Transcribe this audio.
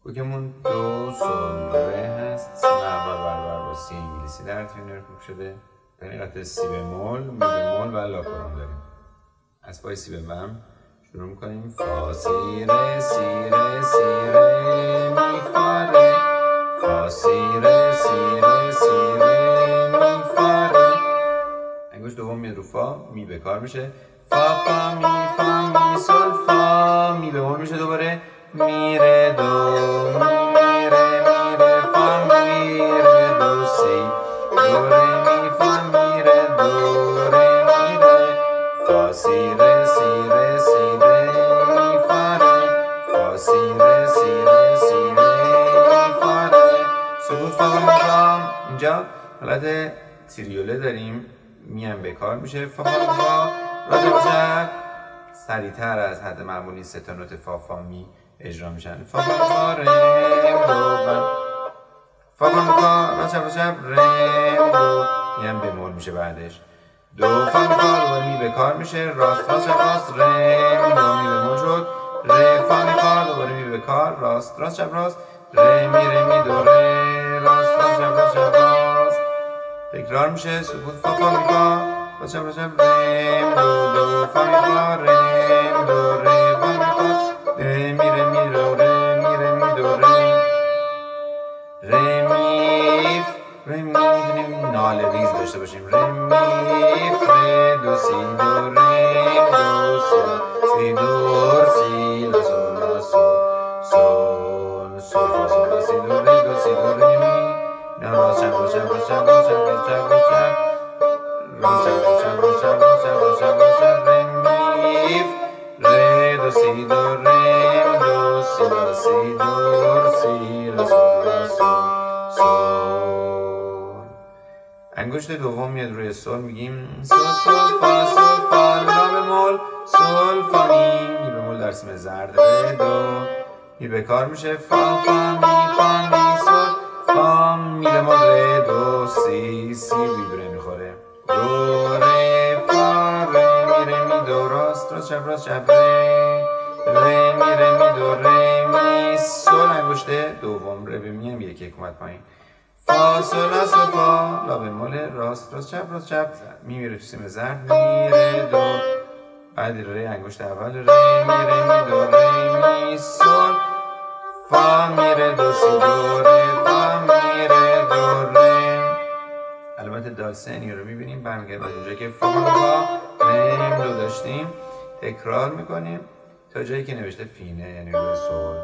کوکمون دو سل ره هست، نرمال برابر با سی انگلیسی در تیونر کوک شده. طریقت سی بمول، می بمول و لاکورون داریم. از پای سی بمول شروع میکنیم. فا سی ره سی ره سی ره می فا ره، فا سی ره سی ره سی ره می فا ره. انگشت دوم میاد رو فا، می به کار میشه. فا فا می سل فا، می بمول میشه دوباره. می ره دو می ره فا می ره دو سی دو ره می فا می ره دو ره می ره فا سی ره سی ره سی ره می فا ره، فا سی ره سی ره سی ره می فا ره. سکوت فا و می فا. اینجا حالت تریوله داریم، می هم به کار میشه. فا فا می فا راجب سریعتر از حد معمولی سه تا نوت فا فا می اجرا میشن. فا فا فا رم دو فا فا فا راجب رم دو، یه هم بمول میشه بعدش. دو فا می فا دوباره می به کار میشه. راست راست رم دو می بمول شد. ره فا می فا دوباره می به کار. راست شب راست ره می دو ره راست راست تکرار میشه. سکوت فا فا می فا راست رم دو دو فا می فا رم دو ره فا می فا ره می دو ره می دو ره ره می میتونیم ناله ریز داشته باشیم. ره می ره دو سی دو ره دو سی دو سی لا سول لا سول سول فا سول لا سی دو ره دو سی دو ره می راست شب ره می ره دو سی دو ره دو سی لا سی دو سی لا سول لا سول. انگشت دوم میاد روی سول، میگیم سول فا لا بمول سول فا می بمول در سیم زرد ره دو می به کار میشه. فا می سول فا می بمول ره دو سی ویبره میخوره. دو ره فا ره می دو راست شب ره می دو ره می سول. انگشت دوم ره به می هم یکی اومد پایین. فا سول لا سول فا لا بمول راست چپ می میره تو سیم زرد می ره دو، بعد ره انگشت اول ره می دو ره می سول فا می ره دو سی دو ره فا می ره دو ره. البته دالسنی رو میبینیم برمیگرد از اونجا که فا رم دو داشتیم، تکرار میکنیم تا جایی که نوشته فینه، یعنی روی سول.